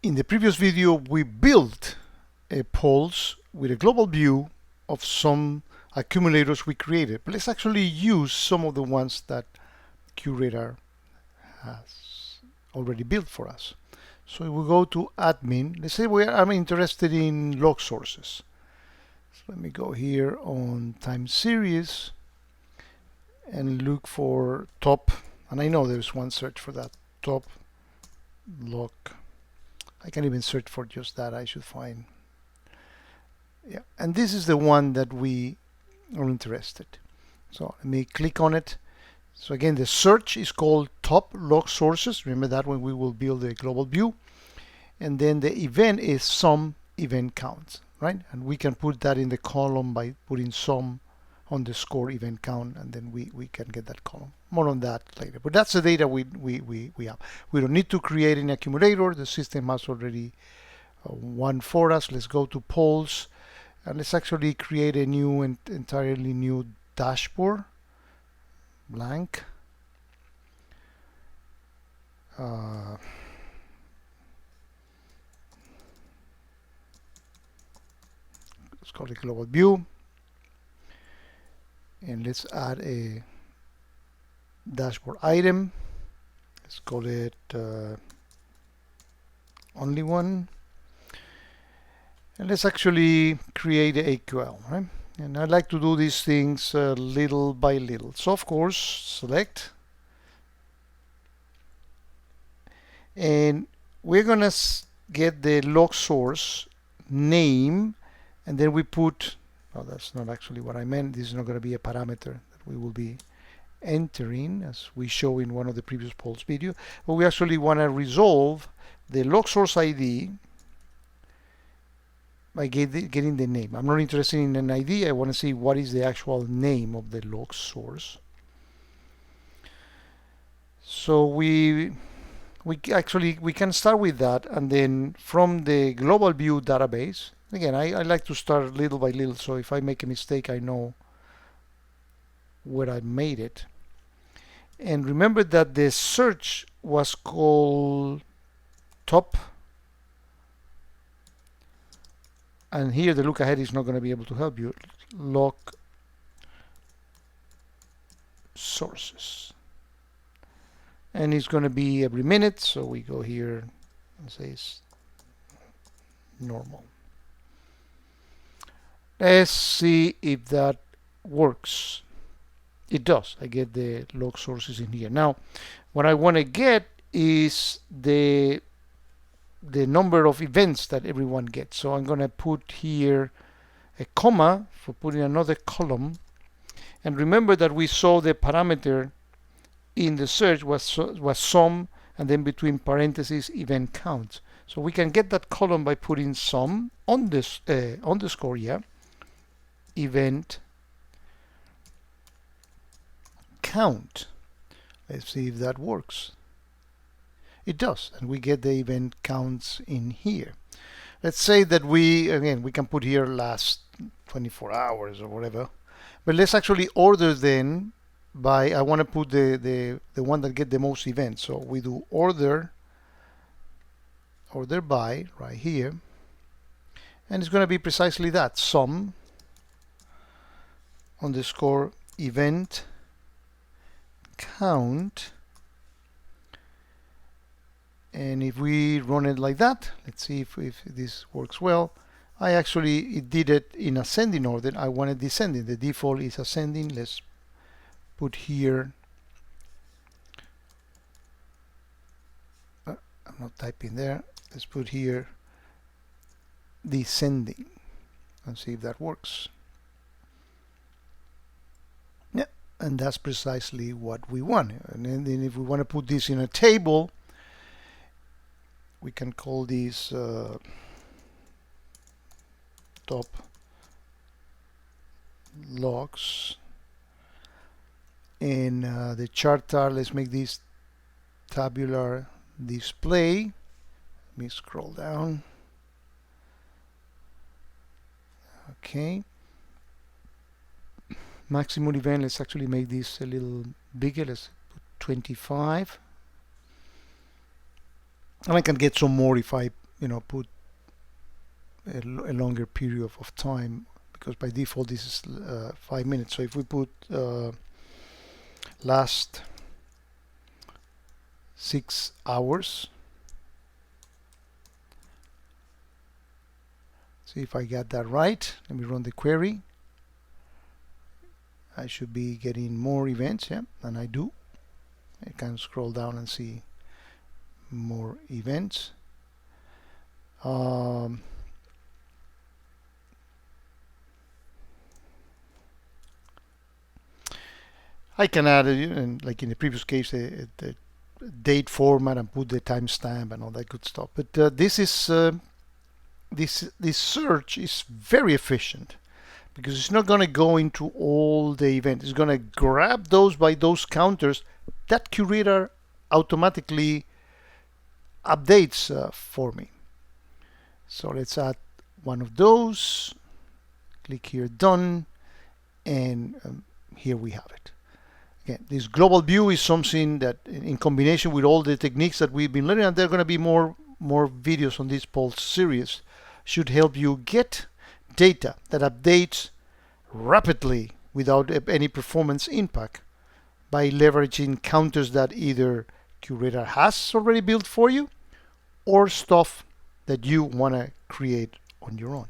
In the previous video, we built a polls with a global view of some accumulators we created. But let's actually use some of the ones that Curator has already built for us. So we go to admin. Let's say I'm interested in log sources. So let me go here on time series and look for top. And I know there's one search for that, top log. I can even search for just that. I should find. Yeah, and this is the one that we are interested. So let me click on it. So again, the search is called top log sources. Remember that when we will build a global view. And then the event is some event counts, right? And we can put that in the column by putting some underscore event count, and then we can get that column. More on that later. But that's the data we have. We don't need to create an accumulator. The system has already one for us. Let's go to polls, and let's actually create a new and entirely new dashboard. Blank. Let's call it global view. And let's add a dashboard item. Let's call it only one. And let's actually create a AQL, right? And I like to do these things little by little. So of course, select. And we're gonna get the log source name, and then we put, oh, that's not actually what I meant. This is not going to be a parameter that we will be entering as we show in one of the previous polls video, but we actually want to resolve the log source ID by getting the name. I'm not interested in an ID. I want to see what is the actual name of the log source. So we can start with that, and then from the global view database, again, I like to start little by little, so if I make a mistake, I know where I made it. And remember that the search was called top, and here the look ahead is not going to be able to help you. Log sources, and it's going to be every minute, so we go here and say it's normal. Let's see if that works. It does. I get the log sources in here. Now, what I want to get is the number of events that everyone gets. So I'm going to put here a comma for putting another column. And remember that we saw the parameter in the search was some, and then between parentheses event count. So we can get that column by putting some on this underscore, yeah, event count. Let's see if that works. It does, and we get the event counts in here. Let's say that we can put here last 24 hours or whatever, but let's actually order then by, I want to put the one that get the most events. So we do order by right here, and it's going to be precisely that, some underscore event count. And if we run it like that, let's see if this works well. It did it in ascending order. I wanted descending. The default is ascending. Let's put here, I'm not typing there. Let's put here descending and see if that works. Yeah, and that's precisely what we want. And then if we want to put this in a table, we can call these top logs. And the chart are, let's make this tabular display. Let me scroll down. Okay. Maximum event, let's actually make this a little bigger. Let's put 25. And I can get some more if I put a longer period of time, because by default this is 5 minutes. So if we put last 6 hours, see if I got that right. Let me run the query. I should be getting more events, yeah, and I do. I can scroll down and see more events. I can add, like in the previous case, the date format and put the timestamp and all that good stuff. But this search is very efficient, because it's not going to go into all the events. It's going to grab those by those counters that curator automatically updates for me. So let's add one of those. Click here, done, and here we have it. Again, this global view is something that, in combination with all the techniques that we've been learning, and there are going to be more videos on this Pulse series, should help you get data that updates rapidly without any performance impact, by leveraging counters that either Curator has already built for you, or stuff that you want to create on your own.